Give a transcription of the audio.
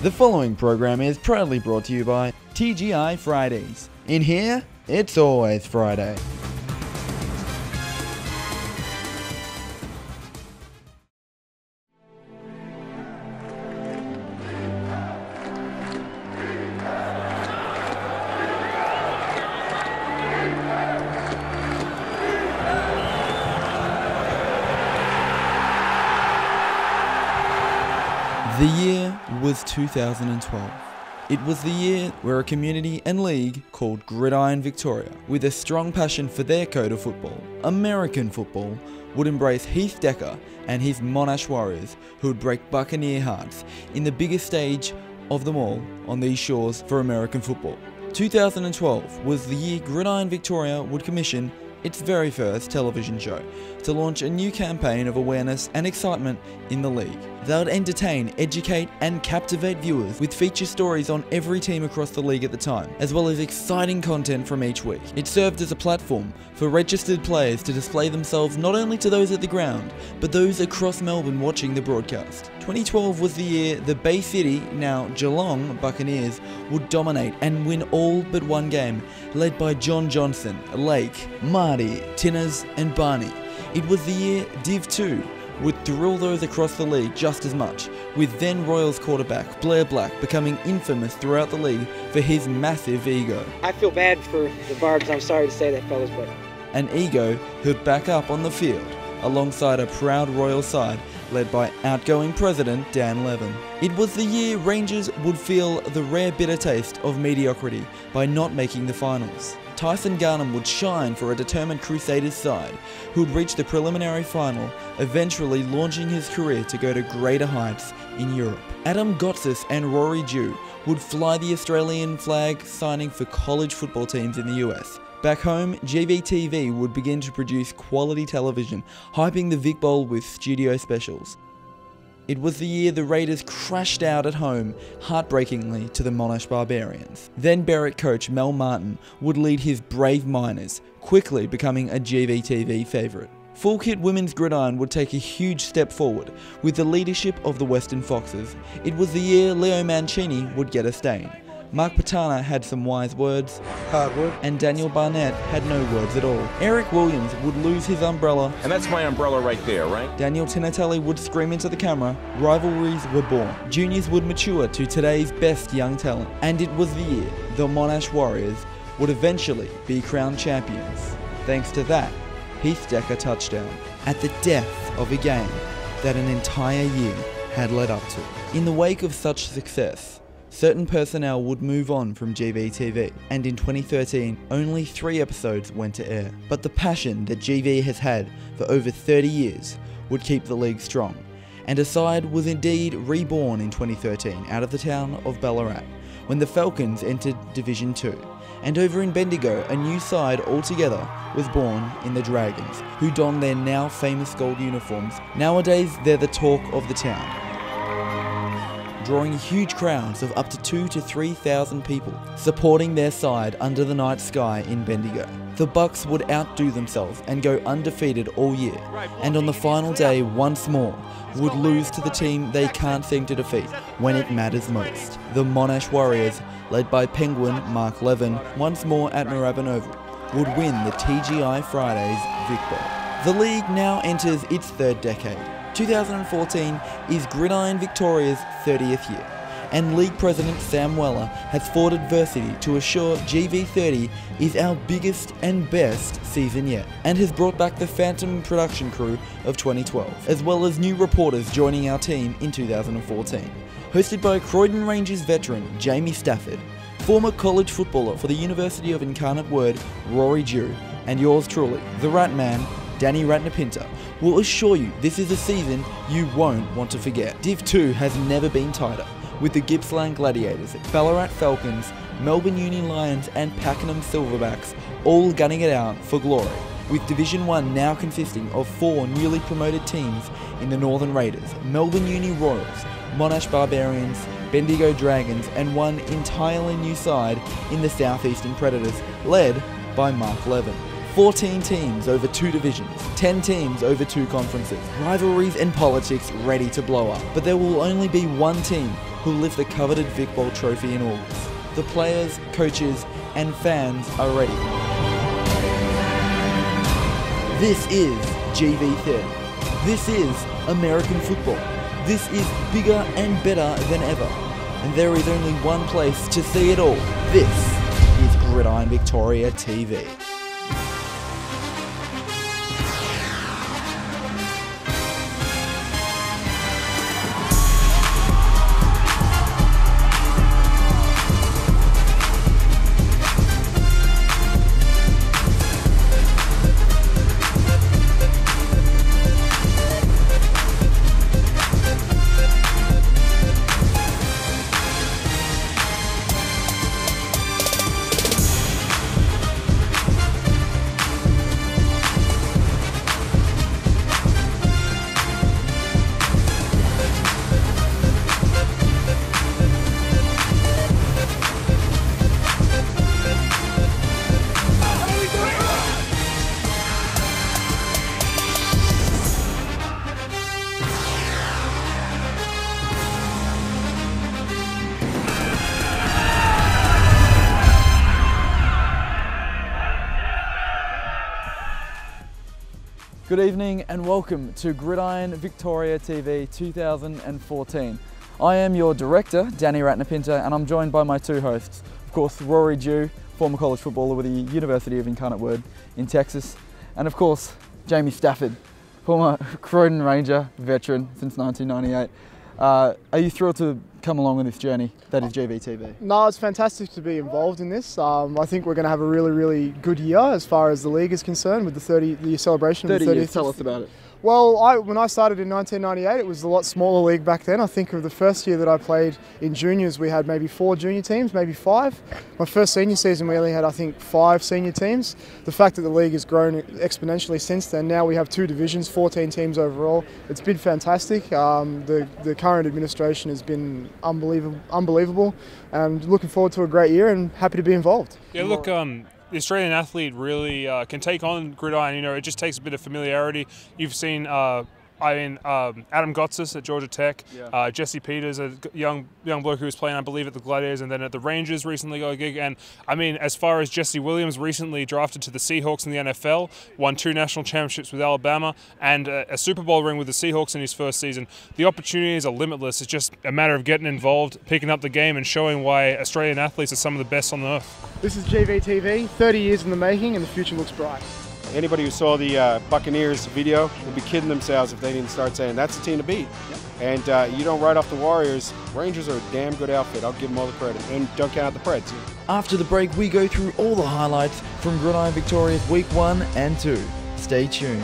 The following program is proudly brought to you by TGI Fridays. In here, it's always Friday. The year was 2012. It was the year where a community and league called Gridiron Victoria, with a strong passion for their code of football, American football, would embrace Heath Decker and his Monash Warriors, who would break Buccaneer hearts in the biggest stage of them all on these shores for American football. 2012 was the year Gridiron Victoria would commission its very first television show to launch a new campaign of awareness and excitement in the league. They would entertain, educate and captivate viewers with feature stories on every team across the league at the time, as well as exciting content from each week. It served as a platform for registered players to display themselves not only to those at the ground, but those across Melbourne watching the broadcast. 2012 was the year the Bay City, now Geelong, Buccaneers would dominate and win all but one game, led by John Johnson, Lake, Marty, Tinners and Barney. It was the year Div 2 would thrill those across the league just as much, with then Royals quarterback Blair Black becoming infamous throughout the league for his massive ego. I feel bad for the Barbs, I'm sorry to say that, fellas, but... An ego who'd back up on the field, alongside a proud Royal side led by outgoing president Dan Levin. It was the year Rangers would feel the rare bitter taste of mediocrity by not making the finals. Tyson Garnham would shine for a determined Crusaders side, who would reach the preliminary final, eventually launching his career to go to greater heights in Europe. Adam Gotsis and Rory Dew would fly the Australian flag, signing for college football teams in the US. Back home, GVTV would begin to produce quality television, hyping the Vic Bowl with studio specials. It was the year the Raiders crashed out at home, heartbreakingly, to the Monash Barbarians. Then Berwick coach Mel Martin would lead his brave Miners, quickly becoming a GVTV favourite. Full kit women's gridiron would take a huge step forward with the leadership of the Western Foxes. It was the year Leo Mancini would get a stain. Mark Patana had some wise words, and Daniel Barnett had no words at all. Eric Williams would lose his umbrella, and that's my umbrella right there, right? Daniel Tinatelli would scream into the camera, rivalries were born. Juniors would mature to today's best young talent, and it was the year the Monash Warriors would eventually be crowned champions, thanks to that Heath Decker touchdown, at the death of a game that an entire year had led up to. In the wake of such success, certain personnel would move on from GVTV, and in 2013, only 3 episodes went to air. But the passion that GV has had for over 30 years would keep the league strong, and a side was indeed reborn in 2013 out of the town of Ballarat, when the Falcons entered Division 2. And over in Bendigo, a new side altogether was born in the Dragons, who don their now famous gold uniforms. Nowadays, they're the talk of the town, drawing huge crowds of up to 2,000 to 3,000 people, supporting their side under the night sky in Bendigo. The Bucks would outdo themselves and go undefeated all year, and on the final day once more would lose to the team they can't seem to defeat when it matters most. The Monash Warriors, led by Penguin Mark Levin, once more at Moorabbin Oval, would win the TGI Fridays Vic Bowl. The league now enters its 3rd decade. 2014 is Gridiron Victoria's 30th year, and League President Sam Weller has fought adversity to assure GV30 is our biggest and best season yet, and has brought back the Phantom production crew of 2012, as well as new reporters joining our team in 2014. Hosted by Croydon Rangers veteran Jamie Stafford, former college footballer for the University of Incarnate Word Rory Dew, and yours truly, the Rat Man, Danny Ratanapintha, will assure you this is a season you won't want to forget. Div 2 has never been tighter, with the Gippsland Gladiators, Ballarat Falcons, Melbourne Union Lions and Pakenham Silverbacks all gunning it out for glory, with Division 1 now consisting of 4 newly promoted teams in the Northern Raiders, Melbourne Uni Royals, Monash Barbarians, Bendigo Dragons and one entirely new side in the Southeastern Predators, led by Mark Levin. 14 teams over 2 divisions, 10 teams over 2 conferences, rivalries and politics ready to blow up. But there will only be one team who lift the coveted Vic Bowl trophy in August. The players, coaches and fans are ready. This is GVTV. This is American football. This is bigger and better than ever. And there is only one place to see it all. This is Gridiron Victoria TV. Good evening and welcome to Gridiron Victoria TV 2014. I am your director, Danny Ratanapintha, and I'm joined by my two hosts. Of course, Rory Dew, former college footballer with the University of Incarnate Word in Texas. And of course, Jamie Stafford, former Croydon Ranger veteran since 1998. Are you thrilled to come along on this journey that is GVTV? No, it's fantastic to be involved in this. I think we're going to have a really good year as far as the league is concerned with the celebration of the 30th years. Tell us about it. Well, when I started in 1998, it was a lot smaller league back then. I think of the first year that I played in juniors, we had maybe 4 junior teams, maybe 5. My first senior season, we only had, I think, 5 senior teams. The fact that the league has grown exponentially since then, now we have 2 divisions, 14 teams overall. It's been fantastic. The current administration has been unbelievable. And looking forward to a great year and happy to be involved. Yeah, look, the Australian athlete really can take on gridiron. You know, it just takes a bit of familiarity. You've seen, Adam Gotsis at Georgia Tech, Jesse Peters, a young bloke who was playing, I believe, at the Gladiators and then at the Rangers recently got a gig. And I mean, as far as Jesse Williams, recently drafted to the Seahawks in the NFL, won 2 national championships with Alabama and a Super Bowl ring with the Seahawks in his first season. The opportunities are limitless. It's just a matter of getting involved, picking up the game and showing why Australian athletes are some of the best on earth. This is GVTV, 30 years in the making, and the future looks bright. Anybody who saw the Buccaneers video would be kidding themselves if they didn't start saying that's the team to beat. Yep. And you don't write off the Warriors. Rangers are a damn good outfit. I'll give them all the credit. And don't count out the Preds. After the break, we go through all the highlights from Gridiron Victoria's Week 1 and 2. Stay tuned.